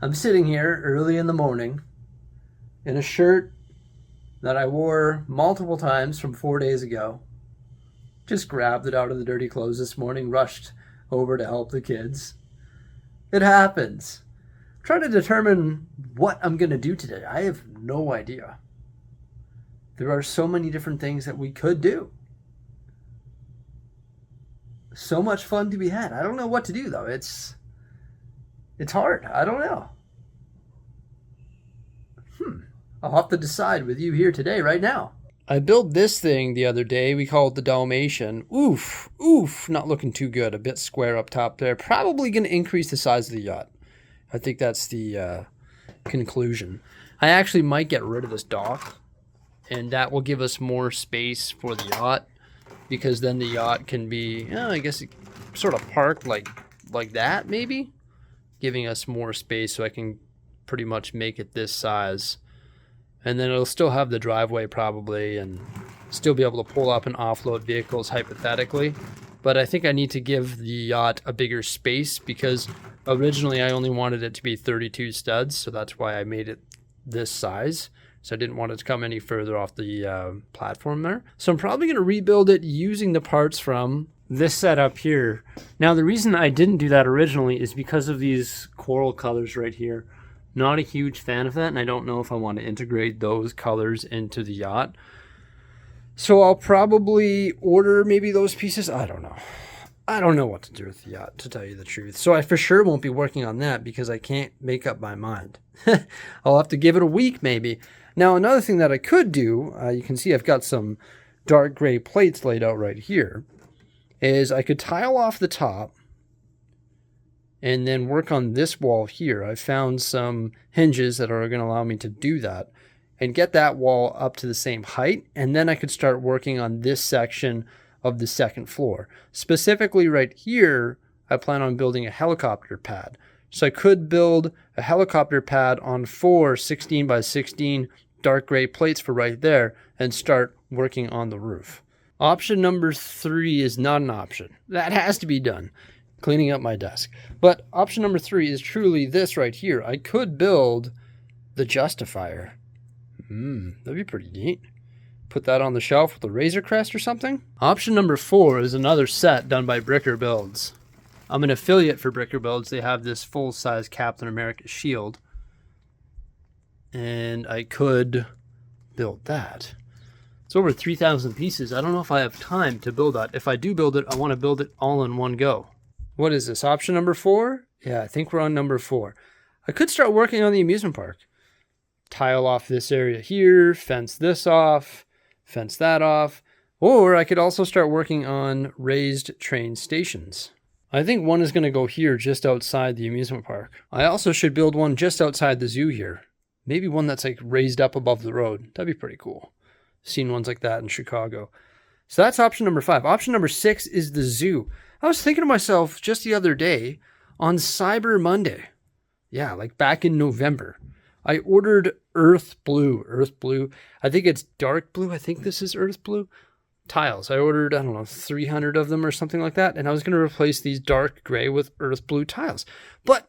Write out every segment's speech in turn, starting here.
I'm sitting here early in the morning in a shirt that I wore multiple times from 4 days ago. Just grabbed it out of the dirty clothes this morning, rushed over to help the kids. It happens. Trying to determine what I'm going to do today. I have no idea. There are so many different things that we could do. So much fun to be had. I don't know what to do though. It's hard. I don't know. I'll have to decide with you here today, right now. I built this thing the other day. We call it the Dalmatian. Oof, not looking too good. A bit square up top there. Probably going to increase the size of the yacht. I think that's the conclusion. I actually might get rid of this dock, and that will give us more space for the yacht, because then the yacht can be, I guess, sort of parked like that, maybe, giving us more space so I can pretty much make it this size. And then it'll still have the driveway probably and still be able to pull up and offload vehicles hypothetically. But I think I need to give the yacht a bigger space because originally I only wanted it to be 32 studs. So that's why I made it this size. So I didn't want it to come any further off the platform there. So I'm probably going to rebuild it using the parts from this setup here. Now the reason I didn't do that originally is because of these coral colors right here. Not a huge fan of that, and I don't know if I want to integrate those colors into the yacht. So I'll probably order maybe those pieces. I don't know. I don't know what to do with the yacht, to tell you the truth. So I for sure won't be working on that because I can't make up my mind. I'll have to give it a week maybe. Now another thing that I could do, you can see I've got some dark gray plates laid out right here, is I could tile off the top and then work on this wall here. I found some hinges that are going to allow me to do that and get that wall up to the same height. And then I could start working on this section of the second floor. Specifically right here, I plan on building a helicopter pad. So I could build a helicopter pad on 4 16 by 16 dark gray plates for right there and start working on the roof. Option number 3 is not an option. That has to be done. Cleaning up my desk. But option number 3 is truly this right here. I could build the justifier. That'd be pretty neat. Put that on the shelf with a Razor Crest or something. Option number 4 is another set done by Bricker Builds. I'm an affiliate for Bricker Builds. They have this full-size Captain America shield. And I could build that. It's over 3,000 pieces. I don't know if I have time to build that. If I do build it, I want to build it all in one go. What is this, option number 4? Yeah, I think we're on number 4. I could start working on the amusement park. Tile off this area here, fence this off, fence that off. Or I could also start working on raised train stations. I think one is going to go here just outside the amusement park. I also should build one just outside the zoo here. Maybe one that's like raised up above the road. That'd be pretty cool. Seen ones like that in Chicago. So that's option number 5. Option number 6 is the zoo. I was thinking to myself just the other day on Cyber Monday. Yeah, like back in November. I ordered Earth Blue. I think it's dark blue. I think this is Earth Blue. Tiles. I ordered, 300 of them or something like that. And I was going to replace these dark gray with Earth Blue tiles. But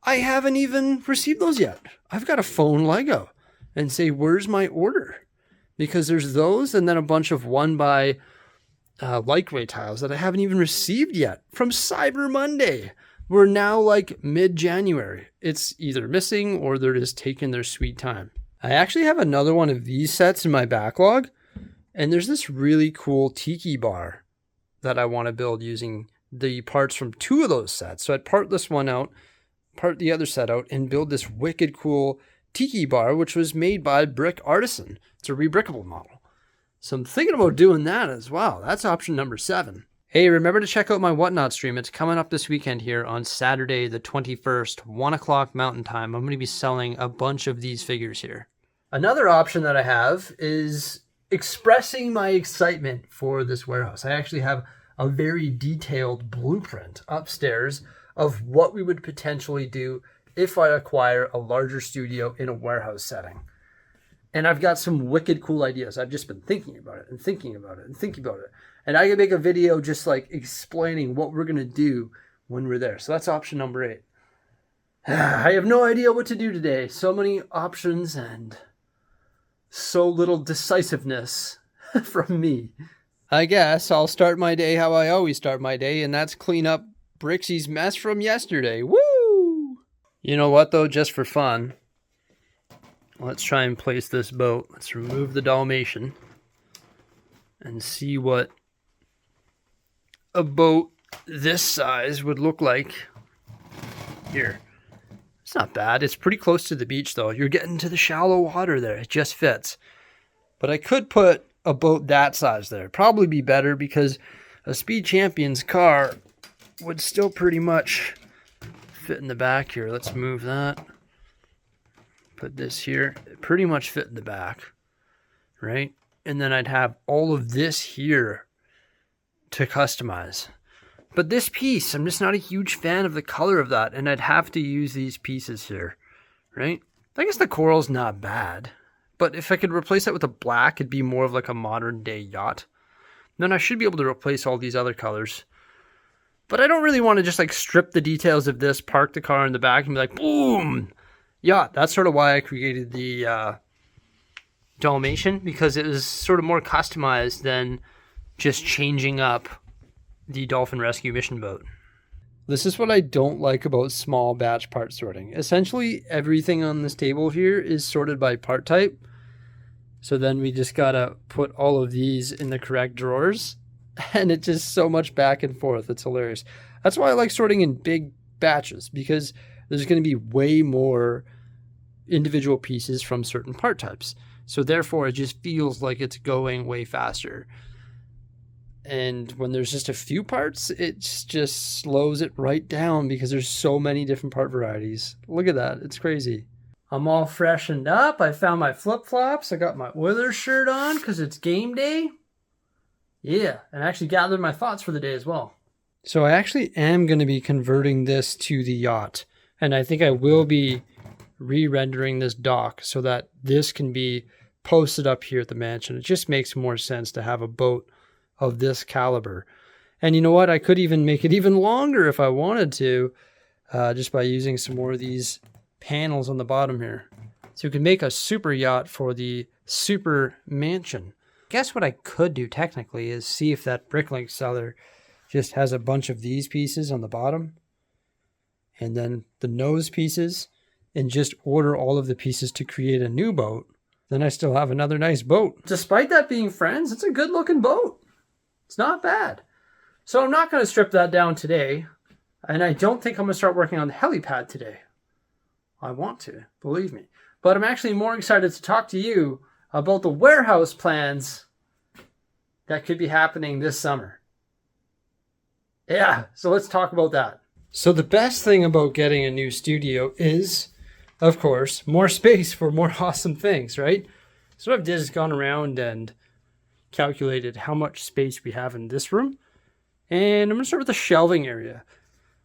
I haven't even received those yet. I've got to phone Lego and say, where's my order? Because there's those and then a bunch of 1 by light gray tiles that I haven't even received yet from Cyber Monday. We're now like mid-January. It's either missing or they're just taking their sweet time. I actually have another one of these sets in my backlog, and there's this really cool tiki bar that I want to build using the parts from 2 of those sets. So I'd part this one out, part the other set out, and build this wicked cool tiki bar, which was made by Brick Artisan. It's a rebrickable model. So I'm thinking about doing that as well. That's option number 7. Hey, remember to check out my Whatnot stream. It's coming up this weekend here on Saturday the 21st, 1 o'clock Mountain Time. I'm going to be selling a bunch of these figures here. Another option that I have is expressing my excitement for this warehouse. I actually have a very detailed blueprint upstairs of what we would potentially do if I acquire a larger studio in a warehouse setting. And I've got some wicked cool ideas. I've just been thinking about it and thinking about it and thinking about it. And I can make a video just like explaining what we're going to do when we're there. So that's option number 8. I have no idea what to do today. So many options and so little decisiveness from me. I guess I'll start my day how I always start my day, and that's clean up Brixie's mess from yesterday. Woo! You know what, though? Just for fun, let's try and place this boat. Let's remove the Dalmatian and see what a boat this size would look like. Here. It's not bad. It's pretty close to the beach, though. You're getting to the shallow water there. It just fits. But I could put a boat that size there. Probably be better because a Speed Champion's car would still pretty much fit in the back here. Let's move that. Put this here. It pretty much fit in the back, right? And then I'd have all of this here to customize. But this piece, I'm just not a huge fan of the color of that, and I'd have to use these pieces here, right? I guess the coral's not bad. But if I could replace that with a black, it'd be more of like a modern day yacht. Then I should be able to replace all these other colors. But I don't really want to just like strip the details of this, park the car in the back and be like, boom, yacht. That's sort of why I created the Dalmatian, because it was sort of more customized than just changing up the Dolphin Rescue mission boat. This is what I don't like about small batch part sorting. Essentially, everything on this table here is sorted by part type. So then we just gotta put all of these in the correct drawers, and it's just so much back and forth. It's hilarious. That's why I like sorting in big batches, because there's going to be way more individual pieces from certain part types. So therefore, it just feels like it's going way faster. And when there's just a few parts, it just slows it right down because there's so many different part varieties. Look at that. It's crazy. I'm all freshened up. I found my flip-flops. I got my Oilers shirt on because it's game day. Yeah, and I actually gathered my thoughts for the day as well. So I actually am going to be converting this to the yacht. And I think I will be re-rendering this dock so that this can be posted up here at the mansion. It just makes more sense to have a boat of this caliber. And you know what? I could even make it even longer if I wanted to, just by using some more of these panels on the bottom here. So you can make a super yacht for the super mansion. Guess what I could do technically is see if that Bricklink seller just has a bunch of these pieces on the bottom and then the nose pieces, and just order all of the pieces to create a new boat. Then I still have another nice boat. Despite that being friends, it's a good looking boat. It's not bad. So I'm not going to strip that down today. And I don't think I'm going to start working on the helipad today. I want to, believe me. But I'm actually more excited to talk to you about the warehouse plans that could be happening this summer. Yeah, so let's talk about that. So the best thing about getting a new studio is, of course, more space for more awesome things, right? So what I've did is gone around and calculated how much space we have in this room. And I'm going to start with the shelving area.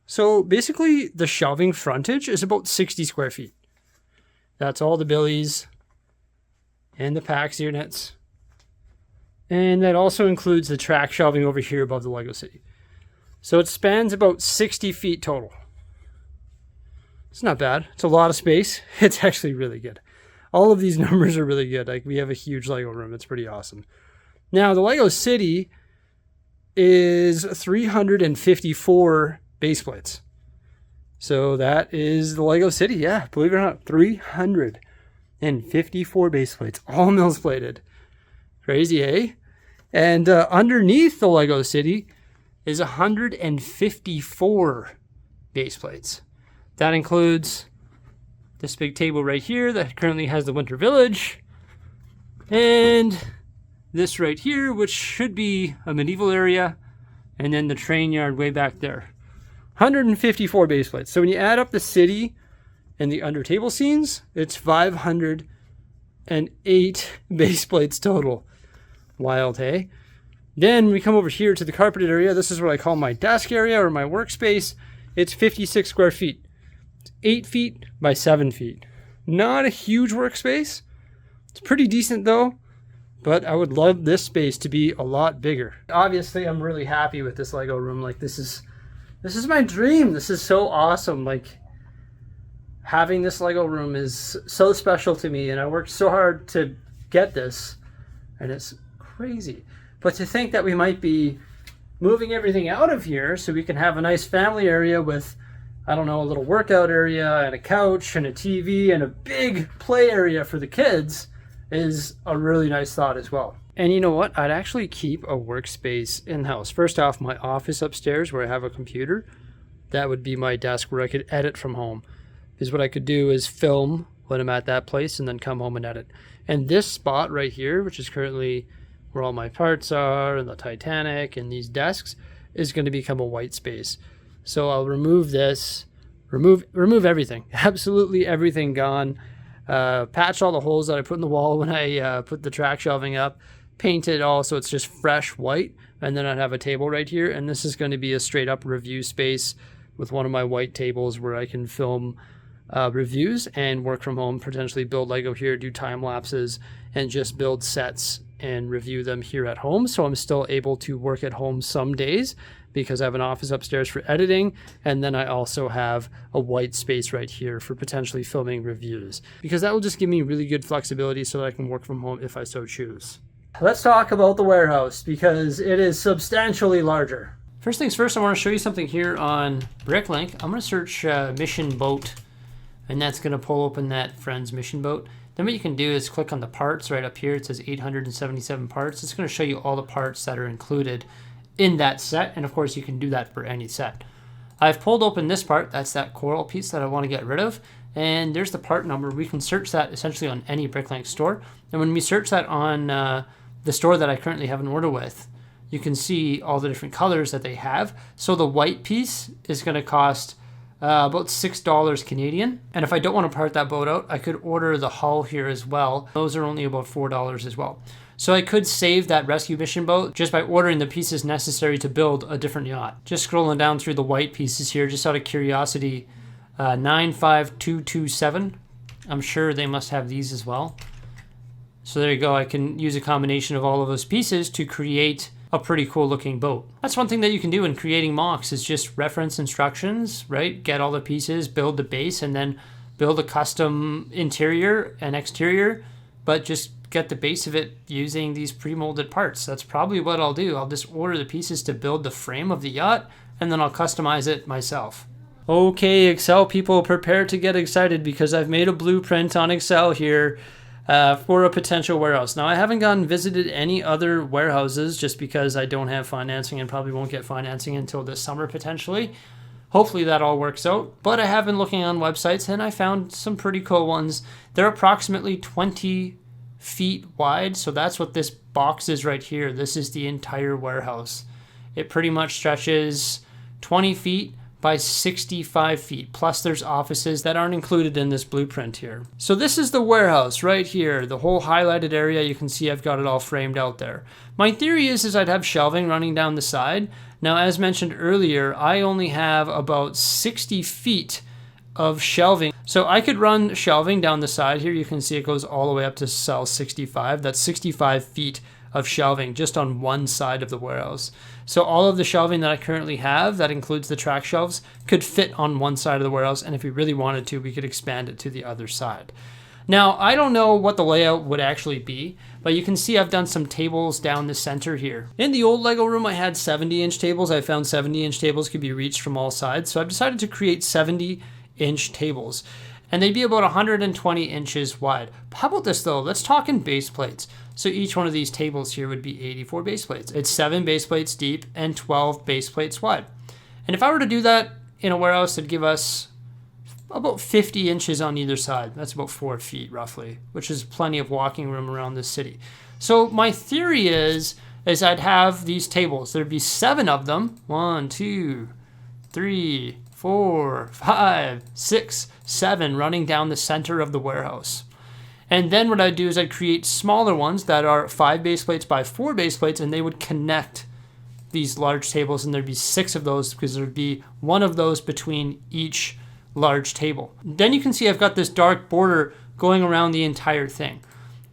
So basically, the shelving frontage is about 60 square feet. That's all the billies and the PAX units. And that also includes the track shelving over here above the Lego City. So it spans about 60 feet total. It's not bad. It's a lot of space. It's actually really good. All of these numbers are really good. Like, we have a huge Lego room. It's pretty awesome. Now, the Lego City is 354 base plates. So that is the Lego City. Yeah, believe it or not, 354 base plates, all mills plated. Crazy, eh? And underneath the Lego City is 154 base plates. That includes this big table right here that currently has the Winter Village, and this right here, which should be a medieval area, and then the train yard way back there. 154 base plates. So when you add up the city and the under table scenes, it's 508 base plates total. Wild, hey? Then we come over here to the carpeted area. This is what I call my desk area or my workspace. It's 56 square feet. It's 8 feet by 7 feet. Not a huge workspace. It's pretty decent though, but I would love this space to be a lot bigger. Obviously, I'm really happy with this Lego room. Like, this is my dream. This is so awesome. Like, having this Lego room is so special to me, and I worked so hard to get this, and it's crazy. But to think that we might be moving everything out of here so we can have a nice family area with, I don't know, a little workout area and a couch and a TV and a big play area for the kids is a really nice thought as well. And you know what? I'd actually keep a workspace in-house. First off, my office upstairs where I have a computer, that would be my desk where I could edit from home. Because what I could do is film when I'm at that place and then come home and edit. And this spot right here, which is currently where all my parts are and the Titanic and these desks, is going to become a white space. So I'll remove this, remove everything, absolutely everything gone. Patch all the holes that I put in the wall when I put the track shelving up, paint it all so it's just fresh white, and then I'd have a table right here, and this is going to be a straight up review space with one of my white tables where I can film reviews and work from home, potentially build Lego here, do time lapses, and just build sets and review them here at home. So I'm still able to work at home some days because I have an office upstairs for editing, and then I also have a white space right here for potentially filming reviews, because that will just give me really good flexibility so that I can work from home if I so choose. Let's talk about the warehouse because it is substantially larger. First things first, I want to show you something here on Bricklink. I'm going to search mission boat, and that's going to pull open that Friends mission boat. Then what you can do is click on the parts right up here. It says 877 parts. It's going to show you all the parts that are included in that set, and of course you can do that for any set. I've pulled open this part. That's that coral piece that I want to get rid of, and there's the part number. We can search that essentially on any Bricklink store, and when we search that on the store that I currently have an order with, you can see all the different colors that they have. So the white piece is going to cost about $6 Canadian. And if I don't want to part that boat out, I could order the hull here as well. Those are only about $4 as well. So I could save that rescue mission boat just by ordering the pieces necessary to build a different yacht. Just scrolling down through the white pieces here, just out of curiosity, 95227. I'm sure they must have these as well. So there you go. I can use a combination of all of those pieces to create a pretty cool looking boat. That's one thing that you can do in creating mocks is just reference instructions, right? Get all the pieces, build the base, and then build a custom interior and exterior, but just get the base of it using these pre-molded parts. That's probably what I'll do. I'll just order the pieces to build the frame of the yacht, and then I'll customize it myself. Okay, Excel people, prepare to get excited because I've made a blueprint on Excel here for a potential warehouse. Now, I haven't gone and visited any other warehouses just because I don't have financing and probably won't get financing until this summer potentially. Hopefully that all works out. But I have been looking on websites and I found some pretty cool ones. They're approximately 20 feet wide. So that's what this box is right here. This is the entire warehouse. It pretty much stretches 20 feet by 65 feet. Plus there's offices that aren't included in this blueprint here. So this is the warehouse right here. The whole highlighted area, you can see I've got it all framed out there. My theory is I'd have shelving running down the side. Now, as mentioned earlier, I only have about 60 feet of shelving. So I could run shelving down the side here. You can see it goes all the way up to cell 65. That's 65 feet of shelving just on one side of the warehouse. So all of the shelving that I currently have, that includes the track shelves, could fit on one side of the warehouse, and if we really wanted to, we could expand it to the other side. Now, I don't know what the layout would actually be, but you can see I've done some tables down the center here. In the old Lego room, I had 70-inch tables. I found 70-inch tables could be reached from all sides, so I've decided to create 70-inch tables. And they'd be about 120 inches wide. How about this though? Let's talk in base plates. So each one of these tables here would be 84 base plates. It's 7 base plates deep and 12 base plates wide. And if I were to do that in a warehouse, it'd give us about 50 inches on either side. That's about 4 feet roughly, which is plenty of walking room around this city. So my theory is I'd have these tables. There'd be 7 of them. 1, 2, 3, 4, 5, 6, 7 running down the center of the warehouse. And then what I'd do is I'd create smaller ones that are 5 base plates by 4 base plates, and they would connect these large tables, and there'd be 6 of those because there'd be 1 of those between each large table. Then you can see I've got this dark border going around the entire thing.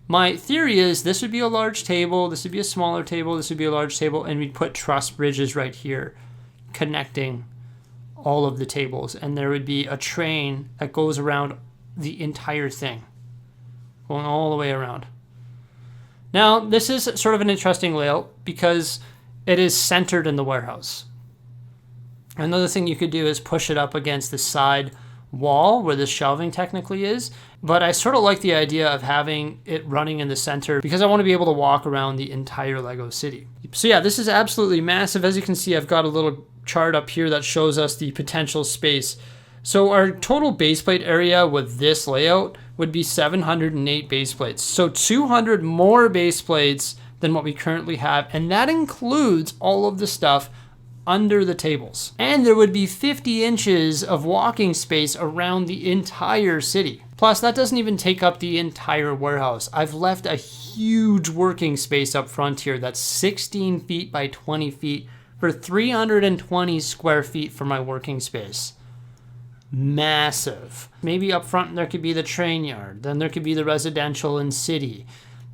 My theory is this would be a large table, this would be a smaller table, this would be a large table, and we'd put truss bridges right here connecting all of the tables, and there would be a train that goes around the entire thing, going all the way around. Now, this is sort of an interesting layout because it is centered in the warehouse. Another thing you could do is push it up against the side wall where the shelving technically is, but I sort of like the idea of having it running in the center because I want to be able to walk around the entire Lego city. So yeah, this is absolutely massive. As you can see, I've got a little chart up here that shows us the potential space. So our total baseplate area with this layout would be 708 baseplates. So 200 more baseplates than what we currently have, and that includes all of the stuff under the tables. And there would be 50 inches of walking space around the entire city. Plus, that doesn't even take up the entire warehouse. I've left a huge working space up front here that's 16 feet by 20 feet for 320 square feet for my working space. Massive. Maybe up front there could be the train yard, then there could be the residential and city,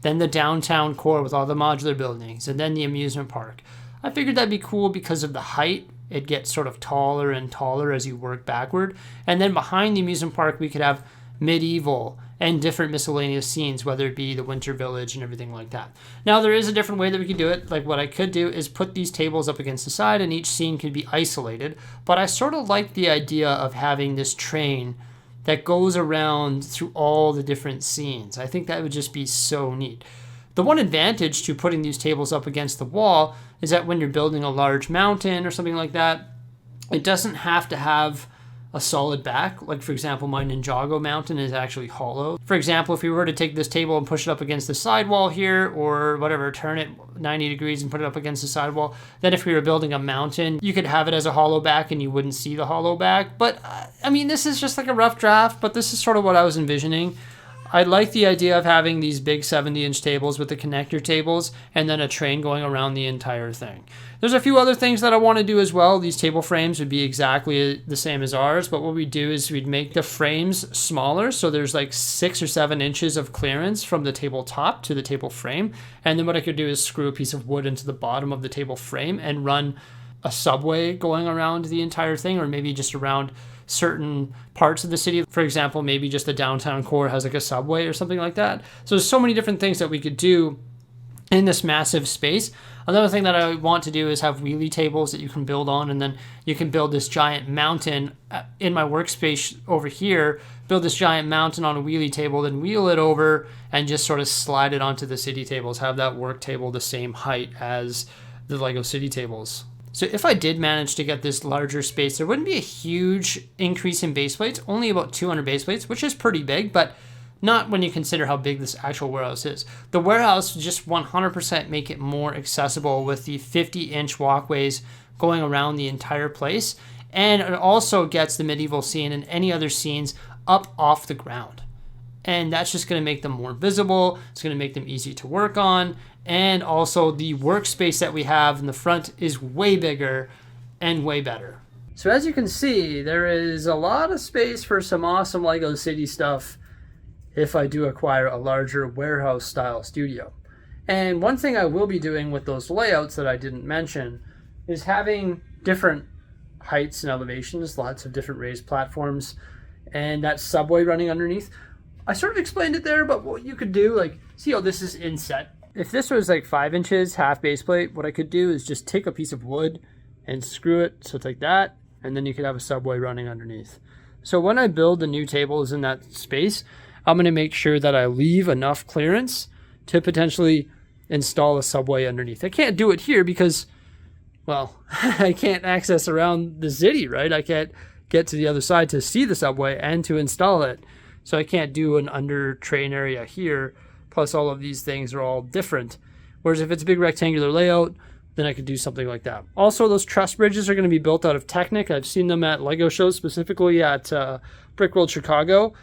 then the downtown core with all the modular buildings, and then the amusement park. I figured that'd be cool because of the height. It gets sort of taller and taller as you work backward. And then behind the amusement park, we could have medieval and different miscellaneous scenes, whether it be the winter village and everything like that. Now, there is a different way that we could do it. Like what I could do is put these tables up against the side and each scene could be isolated. But I sort of like the idea of having this train that goes around through all the different scenes. I think that would just be so neat. The one advantage to putting these tables up against the wall is that when you're building a large mountain or something like that, it doesn't have to have a solid back. Like, for example, my Ninjago mountain is actually hollow. For example, if we were to take this table and push it up against the sidewall here, or whatever, turn it 90 degrees and put it up against the sidewall, then if we were building a mountain, you could have it as a hollow back and you wouldn't see the hollow back. But, I mean, this is just like a rough draft, but this is sort of what I was envisioning. I like the idea of having these big 70-inch tables with the connector tables and then a train going around the entire thing. There's a few other things that I want to do as well. These table frames would be exactly the same as ours, but what we do is we'd make the frames smaller, so there's like 6 or 7 inches of clearance from the tabletop to the table frame. And then what I could do is screw a piece of wood into the bottom of the table frame and run a subway going around the entire thing, or maybe just around certain parts of the city. For example, maybe just the downtown core has like a subway or something like that. So there's so many different things that we could do in this massive space. Another thing that I want to do is have wheelie tables that you can build on, and then you can build this giant mountain in my workspace over here, build this giant mountain on a wheelie table, then wheel it over and just sort of slide it onto the city tables, have that work table the same height as the Lego city tables. So if I did manage to get this larger space, there wouldn't be a huge increase in base plates, only about 200 base plates, which is pretty big, but not when you consider how big this actual warehouse is. The warehouse would just 100% make it more accessible with the 50-inch walkways going around the entire place. And it also gets the medieval scene and any other scenes up off the ground. And that's just going to make them more visible. It's going to make them easy to work on. And also the workspace that we have in the front is way bigger and way better. So as you can see, there is a lot of space for some awesome Lego City stuff if I do acquire a larger warehouse style studio. And one thing I will be doing with those layouts that I didn't mention is having different heights and elevations, lots of different raised platforms, and that subway running underneath. I sort of explained it there, but what you could do, like, see how this is inset. If this was like 5 inches, half base plate, what I could do is just take a piece of wood and screw it so it's like that, and then you could have a subway running underneath. So when I build the new tables in that space, I'm going to make sure that I leave enough clearance to potentially install a subway underneath. I can't do it here because, well, I can't access around the city, right? I can't get to the other side to see the subway and to install it. So I can't do an under train area here. Plus all of these things are all different. Whereas if it's a big rectangular layout, then I could do something like that. Also, those truss bridges are going to be built out of Technic. I've seen them at Lego shows, specifically at Brick World Chicago.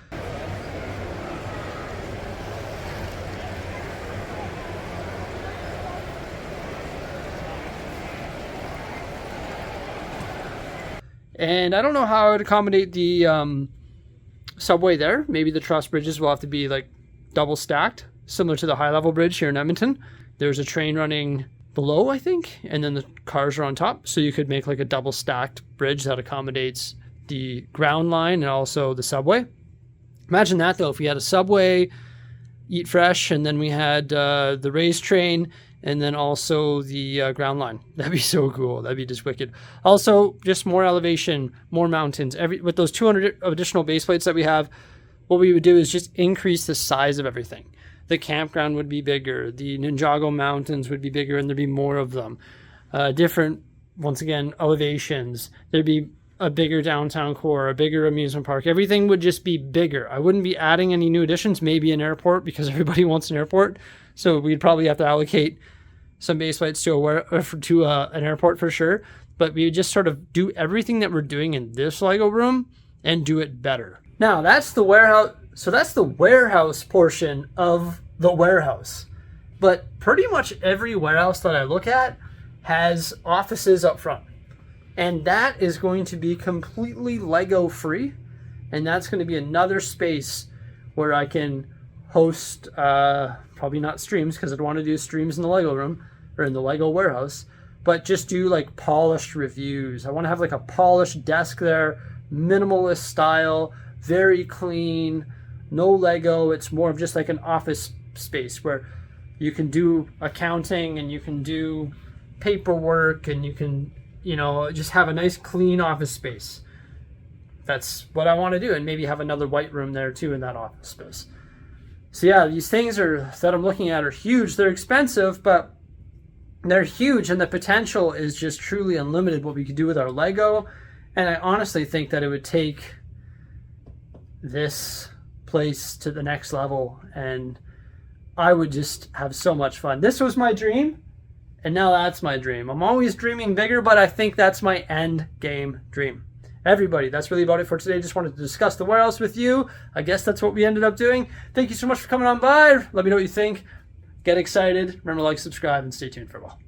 And I don't know how I would accommodate the subway there. Maybe the truss bridges will have to be like double stacked, similar to the high level bridge here in Edmonton. There's a train running below, I think, and then the cars are on top. So you could make like a double stacked bridge that accommodates the ground line and also the subway. Imagine that though, if we had a subway, Eat Fresh, and then we had the race train, and then also the ground line. That'd be so cool. That'd be just wicked. Also, just more elevation, more mountains. With those 200 additional base plates that we have, what we would do is just increase the size of everything. The campground would be bigger. The Ninjago Mountains would be bigger, and there'd be more of them. Different, once again, elevations. There'd be a bigger downtown core, a bigger amusement park. Everything would just be bigger. I wouldn't be adding any new additions, maybe an airport, because everybody wants an airport. So we'd probably have to allocate some base plates to an airport for sure. But we would just sort of do everything that we're doing in this Lego room and do it better. Now that's the warehouse. So that's the warehouse portion of the warehouse. But pretty much every warehouse that I look at has offices up front. And that is going to be completely Lego free. And that's going to be another space where I can host, probably not streams, because I'd want to do streams in the Lego room or in the Lego warehouse, but just do like polished reviews. I want to have like a polished desk there, minimalist style, very clean, no Lego. It's more of just like an office space where you can do accounting and you can do paperwork and you can, just have a nice clean office space. That's what I want to do. And maybe have another white room there too in that office space. So yeah, these things that I'm looking at are huge. They're expensive, but they're huge. And the potential is just truly unlimited what we could do with our Lego. And I honestly think that it would take this place to the next level. And I would just have so much fun. This was my dream. And now that's my dream. I'm always dreaming bigger, but I think that's my end game dream. Everybody, that's really about it for today. Just wanted to discuss the warehouse with you. I guess that's what we ended up doing. Thank you so much for coming on by. Let me know what you think. Get excited. Remember to like, subscribe, and stay tuned for a while.